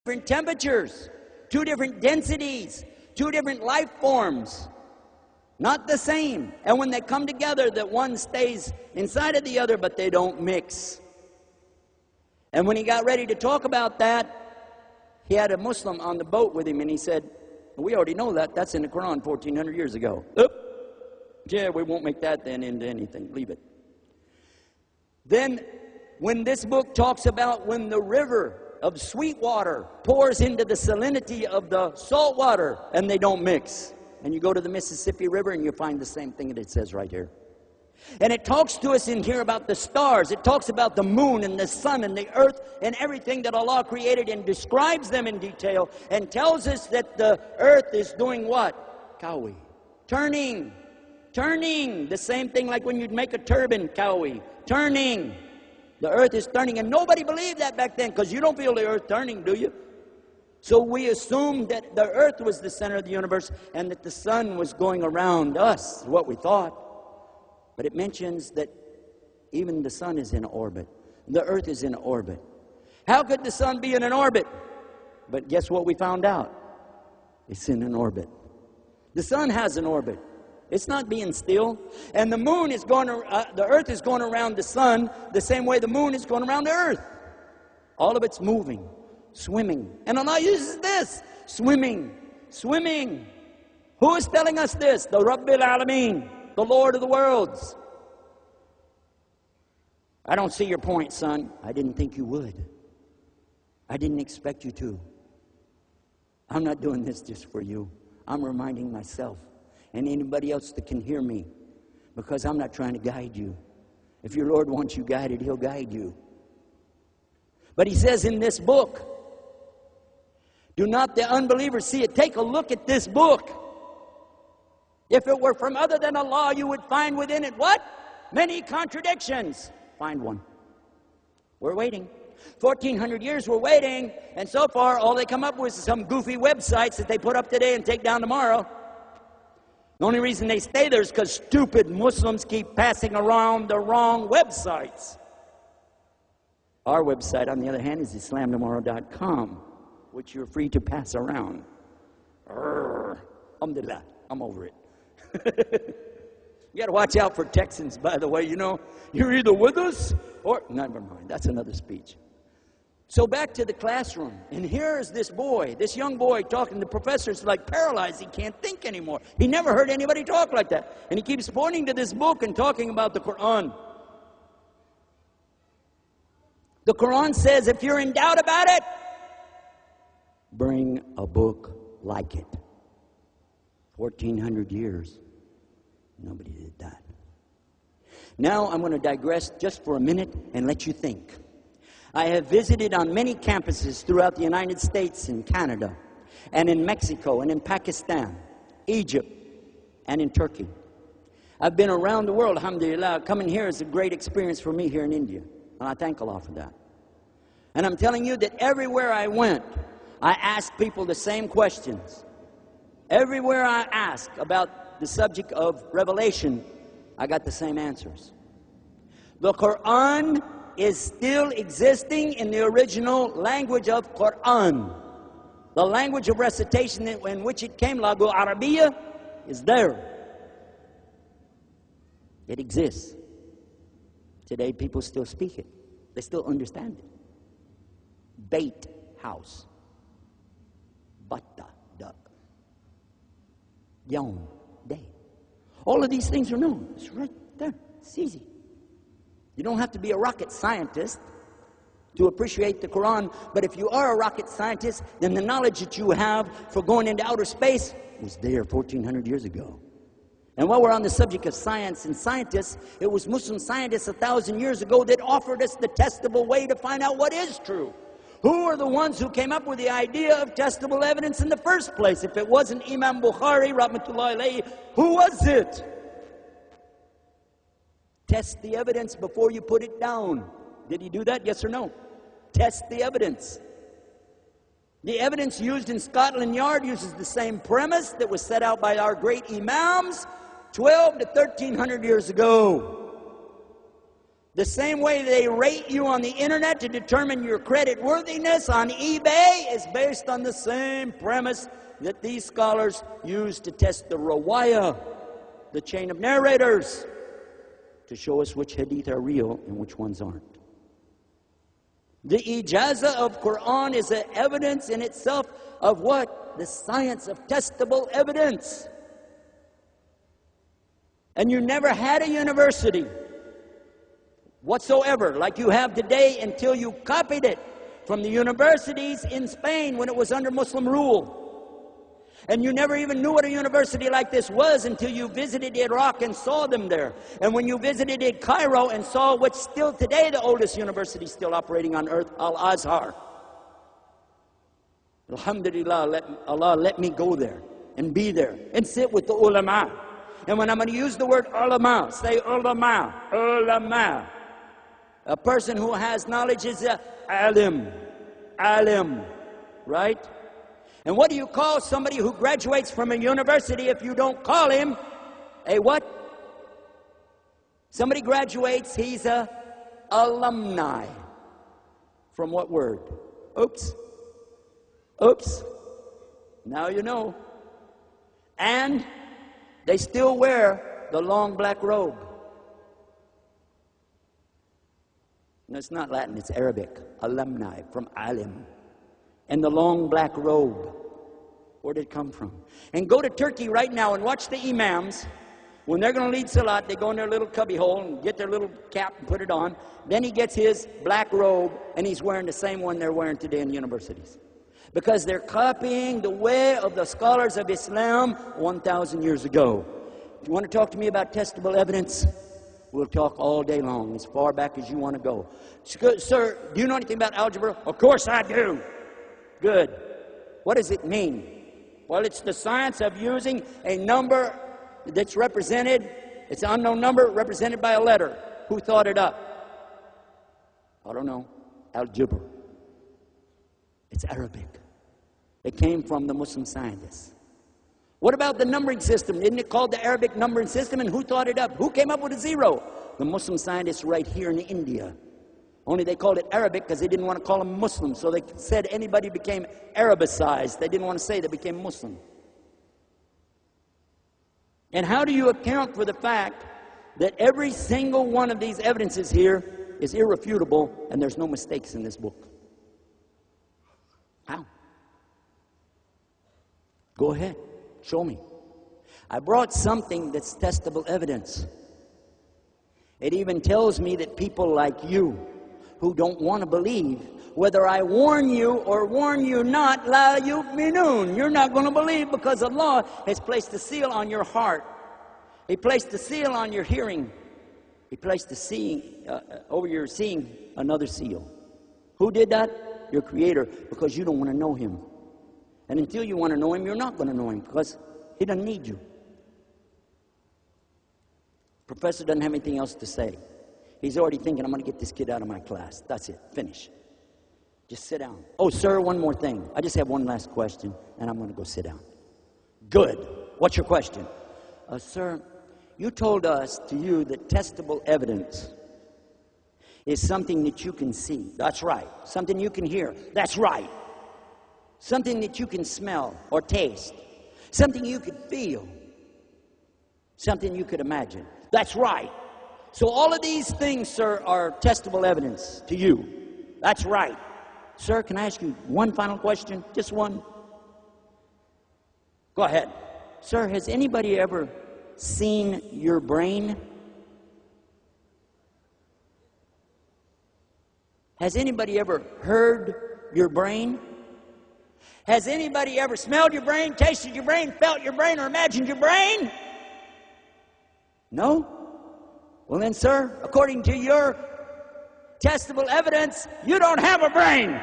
different temperatures, 2 different densities, 2 different life forms. Not the same. And when they come together, that one stays inside of the other, but they don't mix. And when he got ready to talk about that, he had a Muslim on the boat with him, and he said, we already know that. That's in the Quran 1,400 years ago. Yeah, we won't make that then into anything. Leave it. Then, when this book talks about when the river of sweet water pours into the salinity of the salt water, and they don't mix. And you go to the Mississippi River, and you find the same thing that it says right here. And it talks to us in here about the stars. It talks about the moon and the sun and the earth and everything that Allah created, and describes them in detail, and tells us that the earth is doing what? Kawi. Turning. The same thing like when you'd make a turban, kawi. Turning. The earth is turning. And nobody believed that back then, because you don't feel the earth turning, do you? So we assumed that the earth was the center of the universe, and that the sun was going around us, what we thought. But it mentions that even the sun is in orbit. The earth is in orbit. How could the sun be in an orbit? But guess what we found out? It's in an orbit. The sun has an orbit. It's not being still. And the moon is going, the earth is going around the sun the same way the moon is going around the earth. All of it's moving, swimming. And Allah uses this, swimming. Who is telling us this? The Rabbil Alameen, the Lord of the worlds. I don't see your point, son. I didn't think you would. I didn't expect you to. I'm not doing this just for you. I'm reminding myself and anybody else that can hear me, because I'm not trying to guide you. If your Lord wants you guided, He'll guide you. But He says in this book, do not the unbelievers see it? Take a look at this book. If it were from other than Allah, you would find within it what? Many contradictions. Find one. We're waiting. 1,400 years we're waiting, and so far all they come up with is some goofy websites that they put up today and take down tomorrow. The only reason they stay there is because stupid Muslims keep passing around the wrong websites. Our website, on the other hand, is islamtomorrow.com, which you're free to pass around. Alhamdulillah, I'm over it. You got to watch out for Texans, by the way. You know, you're either with us or... Never mind, that's another speech. So back to the classroom. And here's this boy, this young boy talking. The professor's like paralyzed. He can't think anymore. He never heard anybody talk like that. And he keeps pointing to this book and talking about the Quran. The Quran says, if you're in doubt about it, bring a book like it. 1,400 years. Nobody did that. Now I'm going to digress just for a minute and let you think. I have visited on many campuses throughout the United States and Canada, and in Mexico, and in Pakistan, Egypt, and in Turkey. I've been around the world, alhamdulillah. Coming here is a great experience for me here in India, and I thank Allah for that. And I'm telling you that everywhere I went, I asked people the same questions. Everywhere I asked about the subject of revelation, I got the same answers. The Quran is still existing in the original language of Quran. The language of recitation in which it came, Lagu Arabiya, is there. It exists. Today people still speak it. They still understand it. Bait, house. Batta, duck. Yawn, day. All of these things are known. It's right there. It's easy. You don't have to be a rocket scientist to appreciate the Quran, but if you are a rocket scientist, then the knowledge that you have for going into outer space was there 1,400 years ago. And while we're on the subject of science and scientists, it was Muslim scientists 1,000 years ago that offered us the testable way to find out what is true. Who are the ones who came up with the idea of testable evidence in the first place? If it wasn't Imam Bukhari, rahmatullahi alayhi, who was it? Test the evidence before you put it down. Did he do that? Yes or no? Test the evidence. The evidence used in Scotland Yard uses the same premise that was set out by our great Imams 1,200 to 1,300 years ago. The same way they rate you on the internet to determine your credit worthiness on eBay is based on the same premise that these scholars use to test the rawaya, the chain of narrators, to show us which hadith are real and which ones aren't. The ijazah of Quran is an evidence in itself of what? The science of testable evidence. And you never had a university whatsoever like you have today until you copied it from the universities in Spain when it was under Muslim rule. And you never even knew what a university like this was until you visited Iraq and saw them there. And when you visited Cairo and saw what's still today the oldest university still operating on earth, Al-Azhar. Alhamdulillah, Allah let me go there and be there and sit with the ulama. And when I'm going to use the word ulama, say ulama, ulama. A person who has knowledge is a alim, right? And what do you call somebody who graduates from a university if you don't call him a what? Somebody graduates, he's a alumni. From what word? Oops. Oops. Now you know. And they still wear the long black robe. No, it's not Latin, it's Arabic. Alumni, from alim. And the long black robe. Where did it come from? And go to Turkey right now and watch the imams. When they're going to lead salat, they go in their little cubby hole and get their little cap and put it on. Then he gets his black robe and he's wearing the same one they're wearing today in universities. Because they're copying the way of the scholars of Islam 1,000 years ago. If you want to talk to me about testable evidence, we'll talk all day long, as far back as you want to go. Sir, do you know anything about algebra? Of course I do. Good. What does it mean? Well, it's the science of using a number that's represented, it's an unknown number represented by a letter. Who thought it up? I don't know. Algebra. It's Arabic. It came from the Muslim scientists. What about the numbering system? Isn't it called the Arabic numbering system? And who thought it up? Who came up with a zero? The Muslim scientists right here in India. Only they called it Arabic because they didn't want to call them Muslim. So they said anybody became Arabicized. They didn't want to say they became Muslim. And how do you account for the fact that every single one of these evidences here is irrefutable and there's no mistakes in this book? How? Go ahead. Show me. I brought something that's testable evidence. It even tells me that people like you who don't want to believe, whether I warn you or warn you not, la yu'minun, you're not going to believe because Allah has placed a seal on your heart. He placed a seal on your hearing. He placed a seal over your seeing another seal. Who did that? Your Creator, because you don't want to know Him. And until you want to know Him, you're not going to know Him because He doesn't need you. Professor doesn't have anything else to say. He's already thinking, I'm going to get this kid out of my class. That's it. Finish. Just sit down. Oh, sir, one more thing. I just have one last question, and I'm going to go sit down. Good. What's your question? Sir, you told us to you that testable evidence is something that you can see. That's right. Something you can hear. That's right. Something that you can smell or taste. Something you could feel. Something you could imagine. That's right. So all of these things, sir, are testable evidence to you. That's right. Sir, can I ask you one final question? Just one. Go ahead. Sir, has anybody ever seen your brain? Has anybody ever heard your brain? Has anybody ever smelled your brain, tasted your brain, felt your brain, or imagined your brain? No? Well then, sir, according to your testable evidence, you don't have a brain.